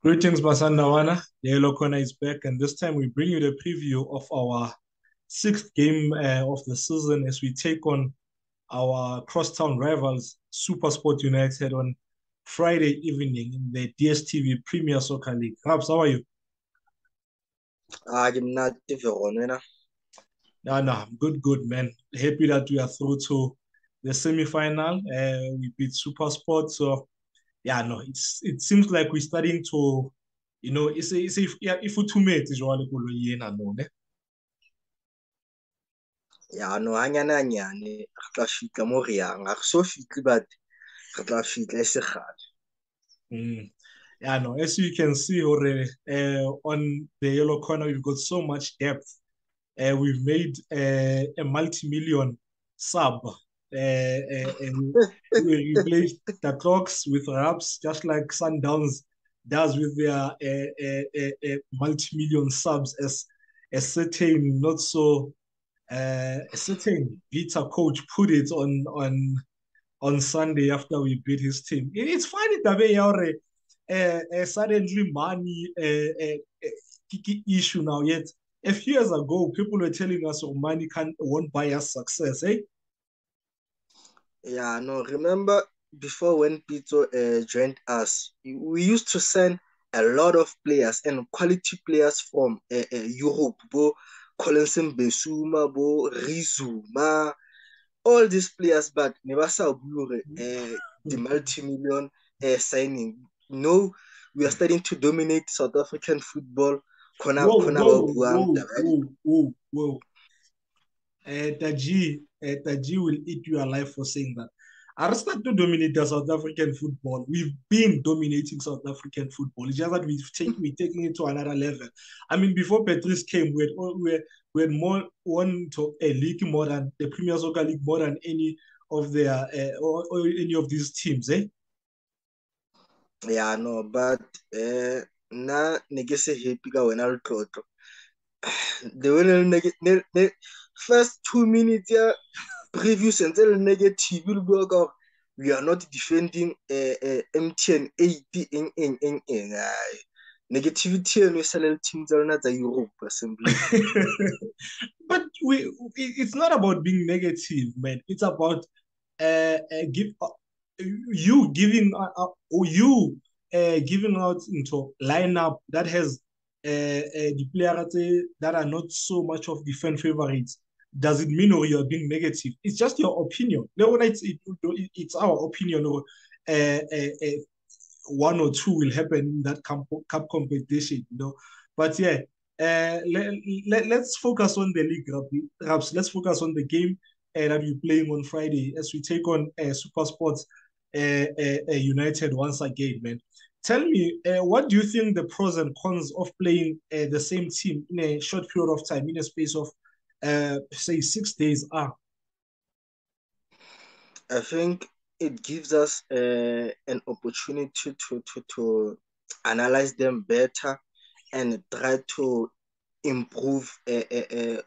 Greetings, Basandawana. The Yellow Corner is back, and this time we bring you the preview of our sixth game of the season as we take on our crosstown rivals, Supersport United, on Friday evening in the DSTV Premier Soccer League. Rabs, how are you? I'm not different. No, I'm good, man. Happy that we are through to the semi-final. We beat Supersport, so yeah, no, it seems like we're starting to, if we two mates is really cool, no, ne? Yeah, no, anyane re tla fitla mo re yang ga re so fitle but re tla fitla e se gale. Yeah, no, as you can see already on the Yellow Corner, we've got so much depth. We've made a multi-million sub. We replaced the clocks with Raps, just like Sundowns does with their multi-million subs, as a certain not so a certain beta coach put it on Sunday after we beat his team. It's funny that way, suddenly money issue now. Yet a few years ago, people were telling us, "Oh, money won't buy us success." Eh? Yeah, no, remember before when Pito joined us, we used to send a lot of players and quality players from Europe, bo Collinson Besuma, bo Rizuma, all these players, but never saw the multi-million signing. No, we are starting to dominate South African football. Whoa, Kona ba whoa, buang whoa, taba ya whoa, whoa, whoa. Taji will eat you alive for saying that. I start to dominate the South African football. We've been dominating South African football. It's just that we're taking it to another level. I mean, before Patrice came, we had more one to a league more than the Premier Soccer League more than any of their or any of these teams. Eh? Yeah, no, but na ne ke se happy ka wena le tlotlo. The way first 2 minutes ya preview sentse le negative le bua ka we are not defending MTN 80 eng negativity eno e sale le team tsa lona tsa Europe assembly. But it's not about being negative, man. It's about you giving or you giving out into lineup that has the players that are not so much of the fan favorites. Does it mean or you're being negative? It's just your opinion. No, it's our opinion. Or one or two will happen in that cup competition, But yeah, let's focus on the league, Raps. Let's focus on the game that we're playing on Friday as we take on Supersport United once again, man. Tell me, what do you think the pros and cons of playing the same team in a short period of time, in a space of, say, 6 days are? I think it gives us an opportunity to analyze them better and try to improve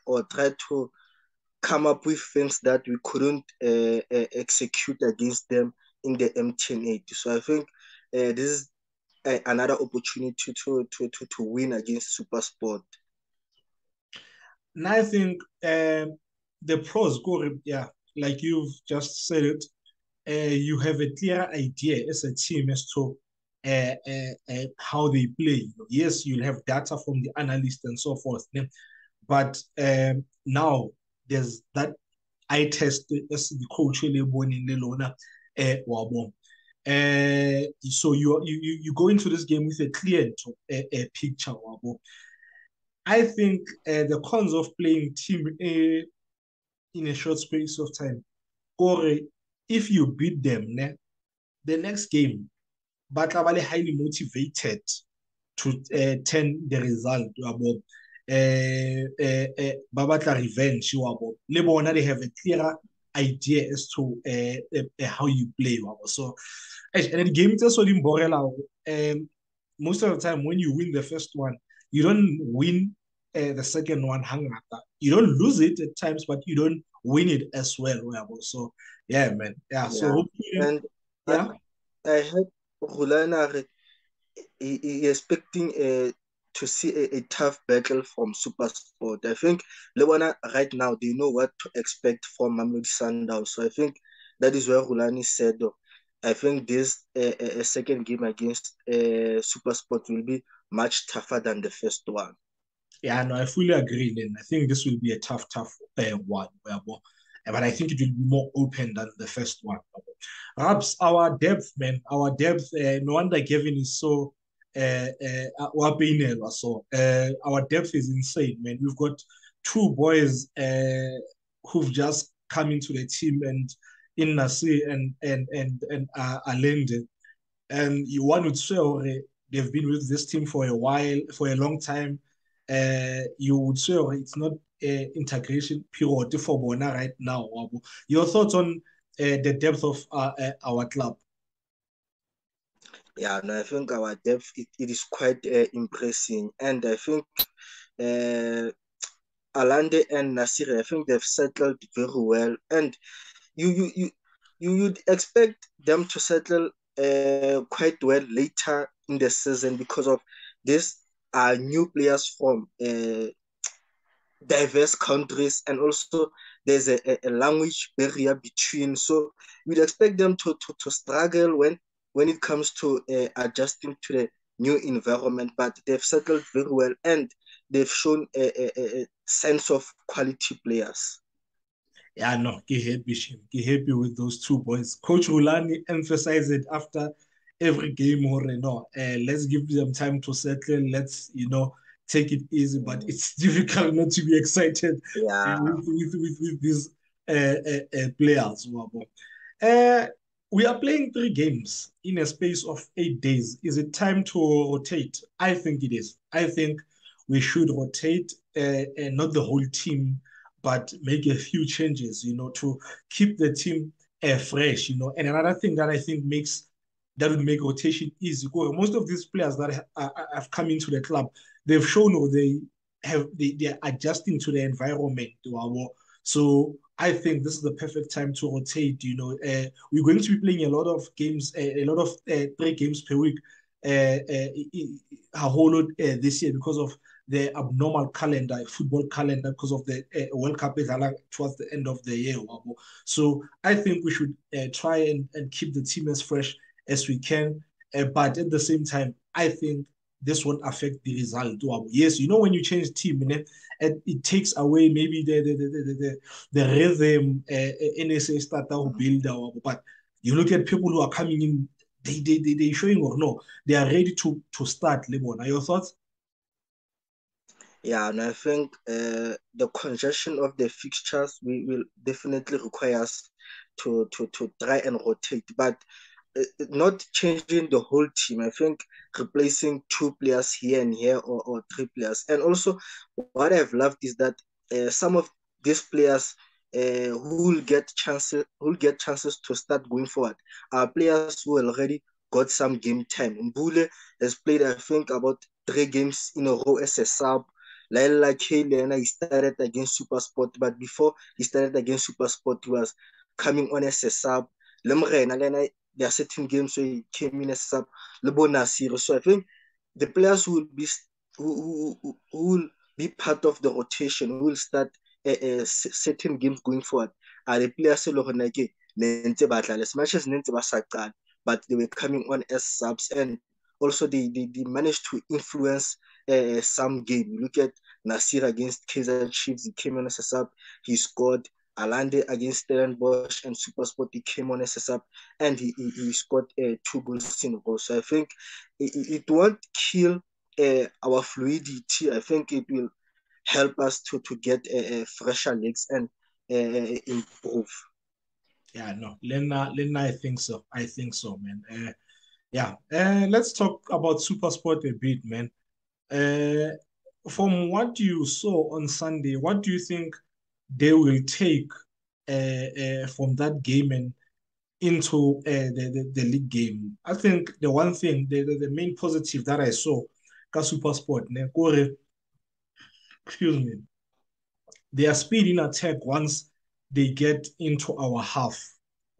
or try to come up with things that we couldn't execute against them in the MTN80. So I think this is another opportunity to win against Supersport. And I think the pros go, yeah, like you've just said it, you have a clear idea as a team as to how they play. Yes, you'll have data from the analyst and so forth, but now there's that eye test as the coach born in Lelona. So you go into this game with a clear picture. I think the cons of playing team in a short space of time, or if you beat them, the next game, but are highly motivated to turn the result. Babatla revenge. Le bona, they have a clearer idea as to how you play. So, and the game is also in Borela. Most of the time, when you win the first one, you don't win the second one. You don't lose it at times, but you don't win it as well. So, yeah, man. Yeah. So, Yeah, hopefully, and yeah. I heard Rulana he expecting to see a tough battle from Supersport. I think Lewana right now they know what to expect from Mamelodi Sundowns. So I think that is where Rulani said, I think this second game against Supersport will be much tougher than the first one. Yeah, no, I fully agree, Then I think this will be a tough one. But I think it will be more open than the first one. Perhaps our depth, man, our depth, no wonder Kevin is so our depth is insane, man. We've got two boys who've just come into the team and in Nasi and Alende. And you want to say they've been with this team for a while, for a long time. You would say it's not integration period for Bona right now. Your thoughts on the depth of our club? Yeah, no, I think our depth it is quite impressive, and I think uh, Alande and Nasir, I think they've settled very well, and you you you you'd expect them to settle quite well later in the season because of these are new players from diverse countries, and also there's a language barrier between. So we'd expect them to struggle when it comes to adjusting to the new environment, but they've settled very well and they've shown a sense of quality players. Yeah, no, get happy with those two boys. Coach Rulani emphasized it after every game. Or no, let's give them time to settle. Let's take it easy. But Mm. it's difficult not to be excited Yeah. with these players. Uh, we are playing three games in a space of 8 days. Is it time to rotate? I think it is. I think we should rotate, not the whole team, but make a few changes, to keep the team fresh, And another thing that I think that would make rotation easy. Because most of these players that have come into the club, they've shown they're adjusting to the environment. So I think this is the perfect time to rotate. We're going to be playing a lot of games, a lot of 3 games per week, a whole lot this year because of the abnormal calendar, football calendar, because of the World Cup is towards the end of the year. So I think we should try and keep the team as fresh as we can. But at the same time, I think this won't affect the result. Yes, when you change team, it takes away maybe the rhythm NSA start to build but you look at people who are coming in, they showing or no, they are ready to start. Lebona, your thoughts? Yeah, and I think the congestion of the fixtures will definitely require us to try and rotate, but not changing the whole team. I think replacing 2 players here and here or 3 players. And also, what I've loved is that some of these players who will get chances to start going forward are players who already got some game time. Mbule has played, I think, about 3 games in a row as a sub. Laila Kaylena, he started against Supersport, but before he started against Supersport, he was coming on as a sub. Lemrena, there are certain games where he came in as a sub. Lebonasir. So I think the players who will be part of the rotation, who will start certain games going forward, are the players who are like as much as but they were coming on as subs, and also they managed to influence some game. You look at Nasir against Kaizer Chiefs, he came on as a sub, he scored. Alande against Stellenbosch and Supersport, he came on as a sub, and he scored 2 goals in a row. So I think it won't kill our fluidity. I think it will help us to get fresher legs and improve. Yeah, no, Lena, I think so. I think so, man. Yeah, let's talk about Supersport a bit, man. Uh, from what you saw on Sunday, what do you think they will take from that game and into the league game? I think the one thing, the main positive that I saw, ka Supersport, ne, excuse me, their speed in attack once they get into our half.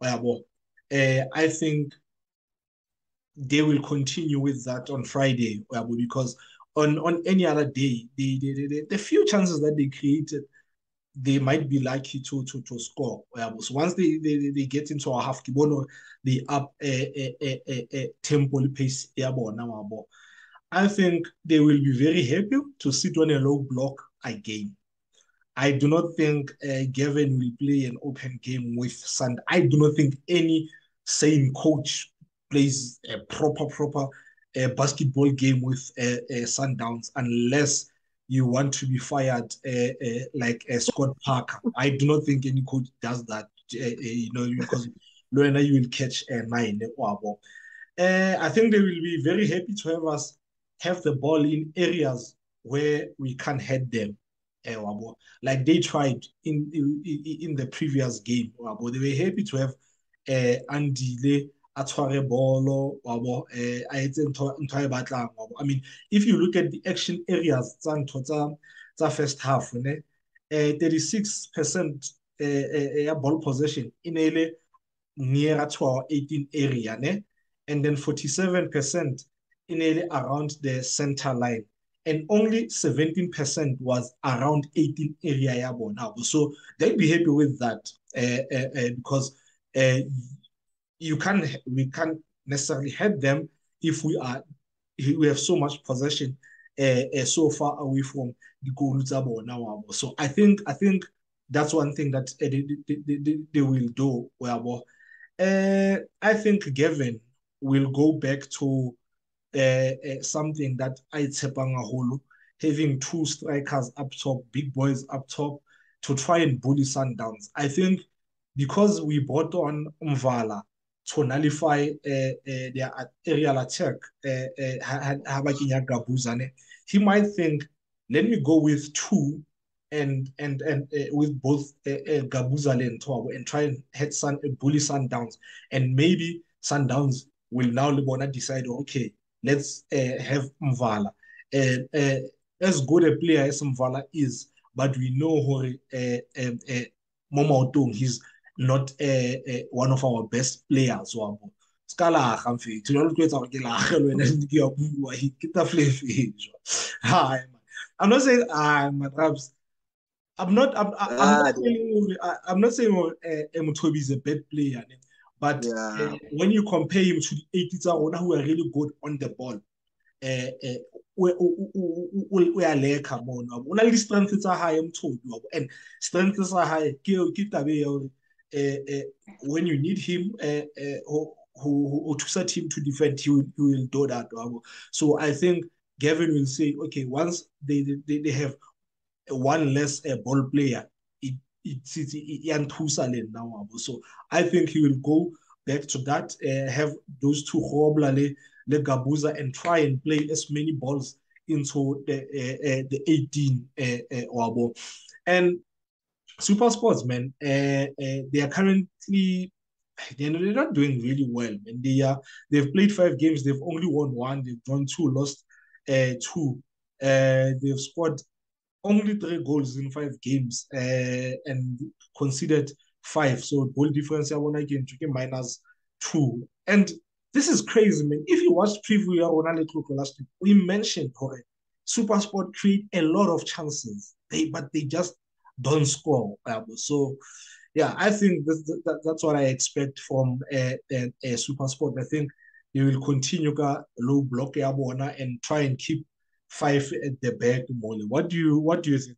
I think they will continue with that on Friday, because on any other day, the few chances that they created, they might be lucky to score. So once they get into a half, they up tempo pace. I think they will be very happy to sit on a low block again. I do not think Gavin will play an open game with Sand. I do not think any sane coach plays a proper basketball game with Sundowns unless you want to be fired like Scott Parker. I do not think any coach does that, because Loena, you will catch a 9. I think they will be very happy to have us have the ball in areas where we can't head them. Like they tried in the previous game. They were happy to have Andile a tshware bolo. I mean, if you look at the action areas tsa first half, 36% ball possession in a near to our 18 area, ne? And then 47% in around the center line. And only 17% was around 18 area now. So they'll be happy with that because uh, we can't necessarily head them if we have so much possession so far away from the goal now. So I think that's one thing that they will do. I think Gavin will go back to something that I tshepang haholo, having two strikers up top, big boys up top, to try and bully Sundowns. I think because we brought on Mvala to nullify their aerial attack, he might think, let me go with two and with both Gabuzale and Toabo and try and head bully Sundowns. And maybe Sundowns will now decide, okay, let's have Mvala. As good a player as Mvala is, but we know Momo Otong, he's not one of our best players. Scala Hamfi, to not get out I'm not saying I'm not saying Mutobi is a bad player, but when you compare him to the 80s who are really good on the ball, we are like come on. Una le strength tsa high Mtobi, and strength are high. When you need him, who to set him to defend, he will do that. So I think Gavin will say, okay, once they have one less ball player, it's now. So I think he will go back to that, have those two Hobla le Gabuza and try and play as many balls into the 18 and Super Sports, man, they are currently they're not doing really well. And they've played 5 games, they've only won one, they've drawn 2, lost 2. They've scored only 3 goals in 5 games and conceded 5. So goal difference, I want to get -2. And this is crazy, man. If you watch preview last week, we mentioned Supersport create a lot of chances, but they just don't score. So yeah, I think that's what I expect from Supersport. I think they will continue low block and try and keep 5 at the back. What do you think?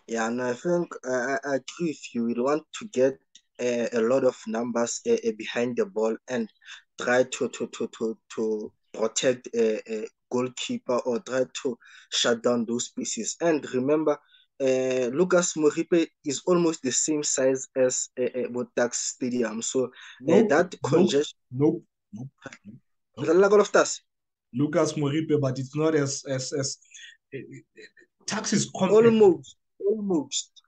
Yeah, and I think I agree with you. We want to get a lot of numbers behind the ball and try to protect a goalkeeper or try to shut down those pieces. And remember, Lucas Moripe is almost the same size as Botax Stadium. So that congestion. Nope. Lucas Moripe, but it's not as Tax is compact. Almost.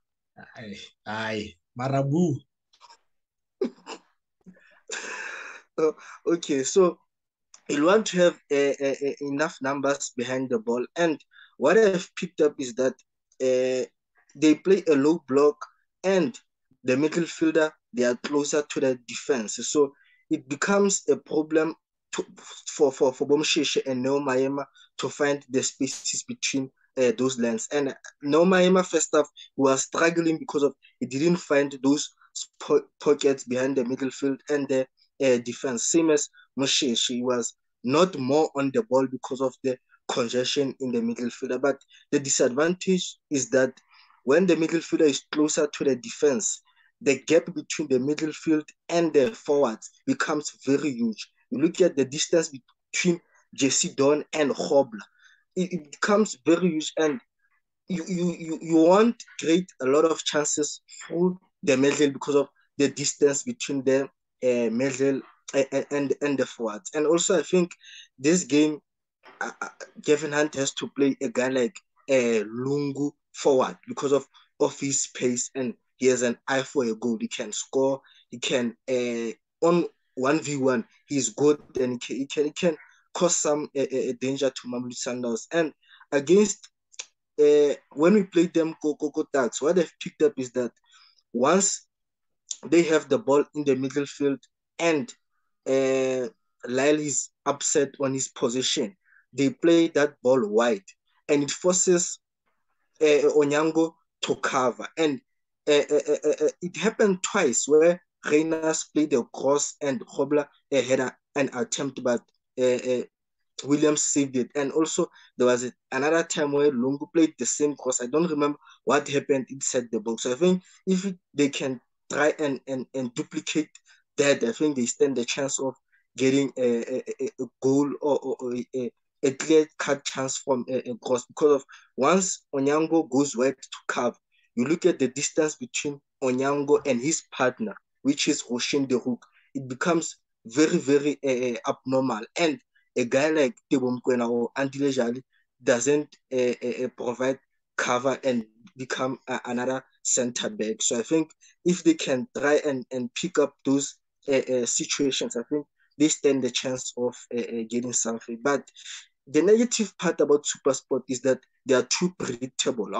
Aye, Marabu. Okay, so you want to have enough numbers behind the ball. And what I've picked up is that they play a low block and the midfielder, they are closer to the defense. So it becomes a problem for Bomsheshe and Neo Maema to find the spaces between those lines. And Neo Maema first half was struggling because of he didn't find those pockets behind the middle field and the defense. Same as Moshe, was not more on the ball because of the congestion in the middle fielder. But the disadvantage is that when the middle fielder is closer to the defense, the gap between the middle field and the forwards becomes very huge. You look at the distance between Jesse Don and Hobler, it becomes very huge, and you won't create a lot of chances through the middle because of the distance between the middle and the forwards. And also, I think this game, Kevin Hunt has to play a guy like Lungu forward because of his pace, and he has an eye for a goal. He can score. He can on 1v1. He's good, and he can cause some danger to Mamelodi Sundowns. And against when we played them Coco Tags, what they've picked up is that once they have the ball in the middle field and Lyle is upset on his position, they play that ball wide, and it forces Onyango to cover. And it happened twice where Reynas played a cross and Hobler had an attempt, but Williams saved it. And also there was another time where Lungu played the same cross. I don't remember what happened inside the box. So I think if they can try and duplicate that, I think they stand the chance of getting a goal or a clear-cut chance from a cross, because of once Onyango goes wide to cover, you look at the distance between Onyango and his partner, which is Roshin de Hook, it becomes very, very abnormal. And a guy like Tebo Mokoena or Andile Jali doesn't provide cover and become another center back. So I think if they can try and pick up those situations, I think they stand the chance of getting something. But the negative part about Supersport is that they are too predictable.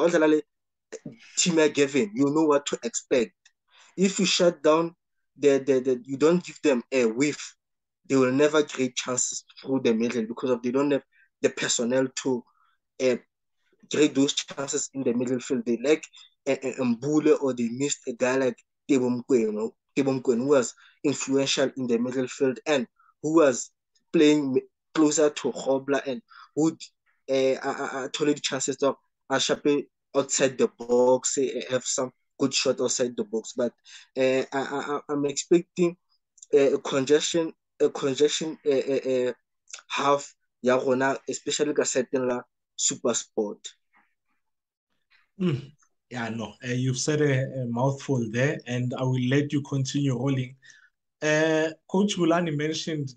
Team given, you know what to expect. If you shut down you don't give them a whiff, they will never create chances through the middle because of they don't have the personnel to create those chances in the middle field. They lack a Mbule, or they missed a guy like Tebo Mokoena, who was influential in the middle field and who was playing closer to Hobler and would tolerate chances of Ashape outside the box, have some good shot outside the box. But I'm expecting a congestion half ya rona, especially ka setting la Supersport. Yeah, no, you've said a mouthful there, and I will let you continue rolling. Coach Mulani mentioned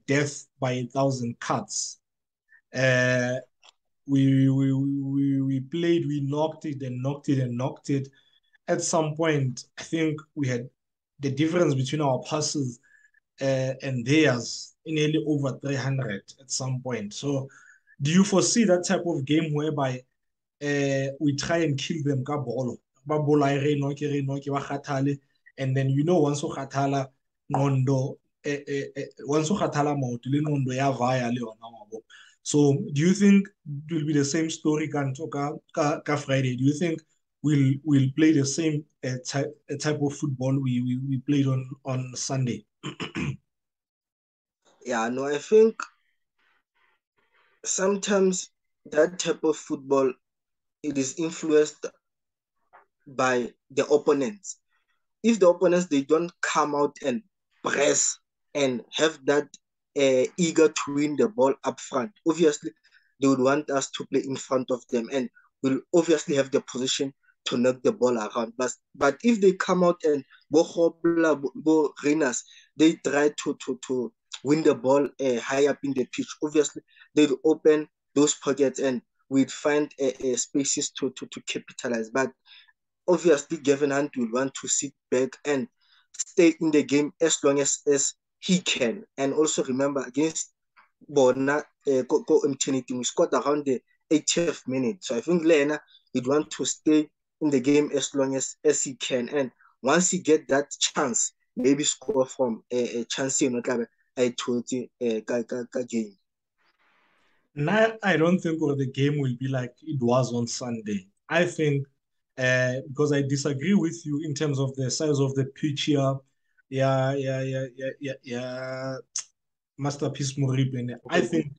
death by 1,000 cuts. We played, we knocked it and knocked it and knocked it. At some point, I think we had the difference between our passes and theirs nearly over 300 at some point. So, do you foresee that type of game whereby we try and kill them ka bolo? Ba bolaya re noke re noke ba kgathale, and then once o kgathala ngqondo once o kgathala maoto le ngqondo ya vaya le yona wabo. So do you think it will be the same story ka Friday? Do you think we'll play the same type of football we played on Sunday? Yeah, no, I think sometimes that type of football, it is influenced by the opponents. If the opponents, they don't come out and press and have that eager to win the ball up front, obviously they would want us to play in front of them and will obviously have the position to knock the ball around. But if they come out and go Reynas, they try to win the ball high up in the pitch, obviously they'll open those pockets and we'd find spaces to capitalize. But obviously Gavin Hunt will want to sit back and stay in the game as long as he can. And also remember, against Bona, we scored around the 80th minute. So I think Lena would want to stay in the game as long as he can. And once he get that chance, maybe score from a chance eno tlabe I thotse ka game. Now, I don't think the game will be like it was on Sunday. I think because I disagree with you in terms of the size of the pitch here. Yeah. Masterpiece Moribene. I think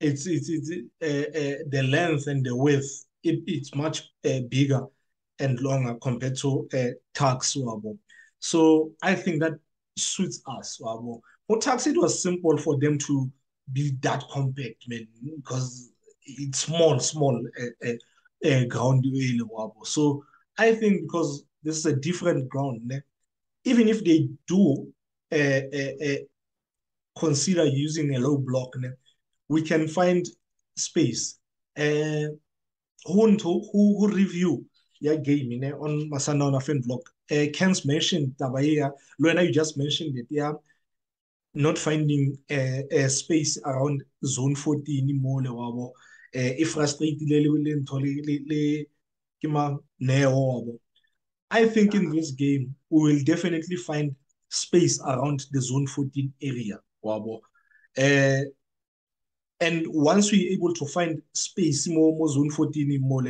it's the length and the width. It's much bigger and longer compared to Tax Wabo. So I think that suits us Wabo. For Tax, it was simple for them to be that compact, man, because it's small ground Wabo. So I think because this is a different ground, ne? Even if they do consider using a low block, ne, we can find space. Who review your game ne, on Masana on a fan block. Ken's mentioned Tabaya, Luena, you just mentioned it, yeah, not finding a space around zone 14 anymore. If frustrated, I think in this game, we will definitely find space around the zone 14 area. Uh, and once we're able to find space more zone 14 more,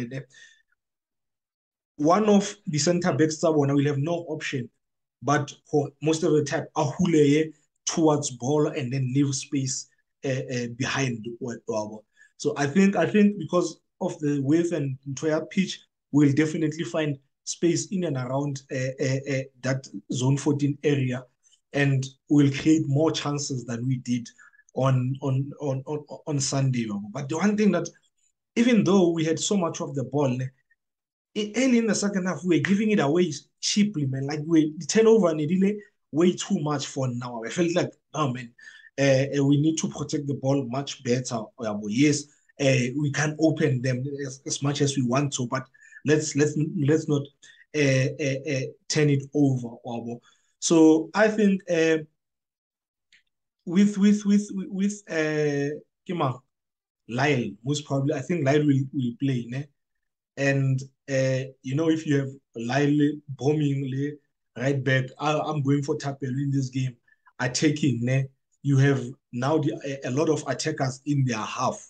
one of the center backs will have no option but for most of the time ahuleye towards ball and then leave space behind. So I think because of the width and entire pitch, we'll definitely find space in and around that zone 14 area, and we'll create more chances than we did on Sunday. But the one thing that even though we had so much of the ball, early in the second half, we were giving it away cheaply, man. Like the turnover and it way too much for now. I felt like, oh man, we need to protect the ball much better. Yes, we can open them as much as we want to, but let's not turn it over. So I think with Kima, Lyle most probably, I think Lyle will play. Ne? And if you have Lyle bombing right back, I'm going for Tapelo in this game. Attacking, ne? You have now a lot of attackers in their half.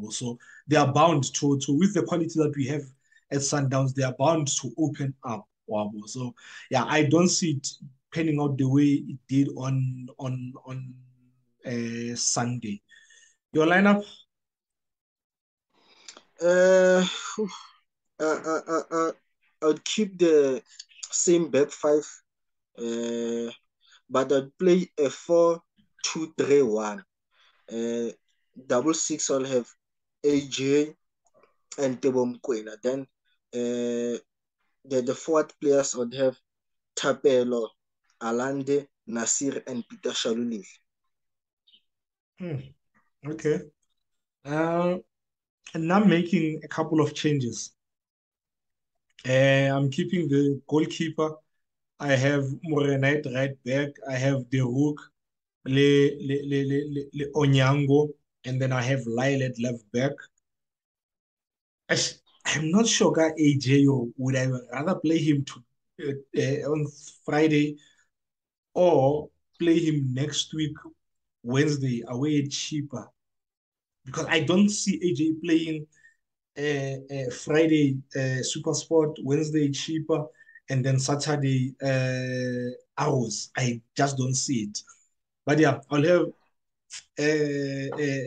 So they are bound to with the quality that we have at Sundowns, they are bound to open up. So yeah, I don't see it panning out the way it did on Sunday. Your lineup? Uh, I would keep the same back five, but I'd play a 4-2-3-1. Double six, I'll have AJ and Tebo Mkwena. Then the fourth players would have Tapelo, Alande, Nasir, and Peter Shalulil. Okay. And I'm making a couple of changes. I'm keeping the goalkeeper. I have Morenite right back. I have the Rook, Le Onyango, and then I have Lyle at left back. I'm not sure, guy AJ, or would I rather play him on Friday or play him next week, Wednesday, away at cheaper? Because I don't see AJ playing Friday Supersport, Wednesday cheaper, and then Saturday hours. I just don't see it. But yeah, I'll have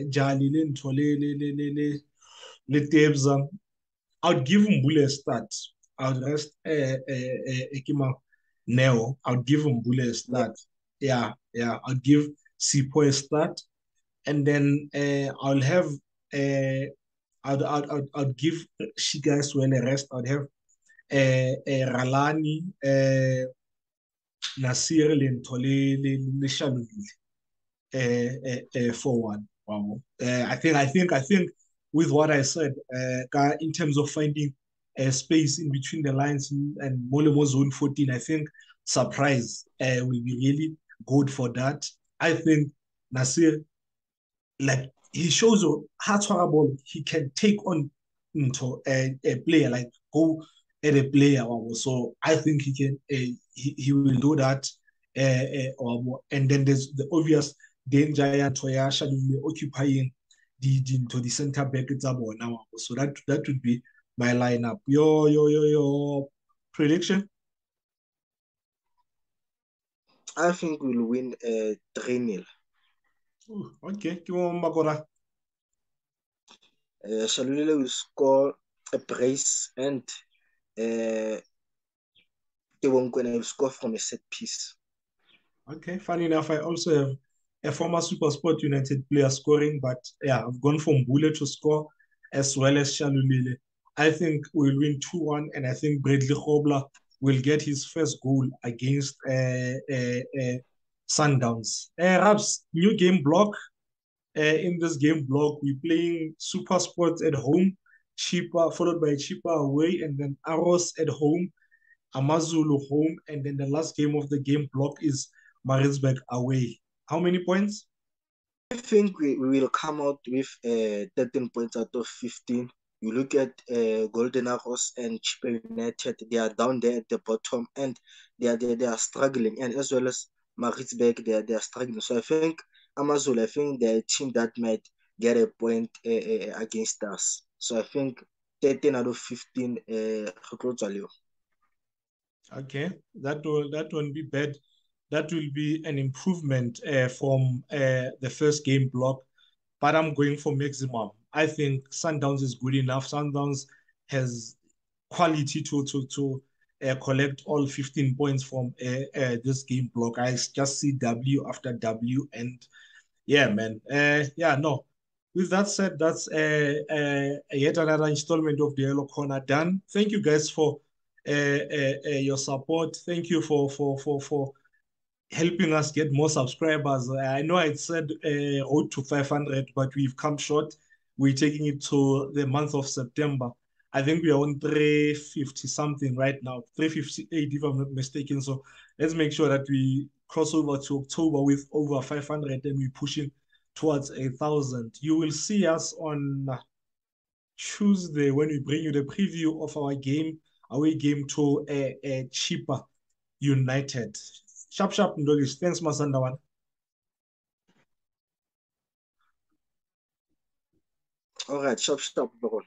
Jali le Tebza. I'll give Mbule a start. I'll rest Ekima Neo. I'll give Mbule a start. Yeah. I'll give Sipo a start. And then I'll have I'd give Shiga as well a rest. I'd have Ralani, Nasir, le Shalulile for one. Wow. I think with what I said, in terms of finding space in between the lines and Molemo zone 14, I think surprise will be really good for that. I think Nasir, like, he shows you how terrible he can take on into a player, like go at a player. So I think he can he will do that. and then there's the obvious danger ya Toya Shalule occupying the center back now. So that would be my lineup. Your prediction? I think we'll win 3-0. Okay, Makora. Shalulile will score a brace and Kewonkwena will score from a set piece. Okay, funny enough, I also have a former Supersport United player scoring, but yeah, I've gone for Mbule to score as well as Shalulile. I think we'll win 2-1, and I think Bradley Hobler will get his first goal against Sundowns. Raps, new game block. In this game block, we're playing Super Sports at home, Cheaper, followed by Cheaper away, and then Arrows at home, Amazulu home, and then the last game of the game block is Maritzburg away. How many points? I think we will come out with 13 points out of 15. You look at Golden Arrows and Cheaper United, they are down there at the bottom and they are struggling. And as well as Maritzburg, they are struggling. So I think Amazulu, I think they're a team that might get a point against us. So I think 13 out of 15 Okay, that won't be bad. That will be an improvement from the first game block, but I'm going for maximum. I think Sundowns is good enough. Sundowns has quality to collect all 15 points from this game block. I just see W after W, and yeah, man. Yeah, no. With that said, that's yet another installment of the Yellow Corner done. Thank you guys for your support. Thank you for helping us get more subscribers. I know I said road to 500, but we've come short. We're taking it to the month of September. I think we are on 350 something right now, 358 if I'm not mistaken. So let's make sure that we cross over to October with over 500 and we're pushing towards 1,000. You will see us on Tuesday when we bring you the preview of our game, away game to a cheaper United. Sharp, sharp, Ndogis. Thanks, Masandawan. All right, shop, bro.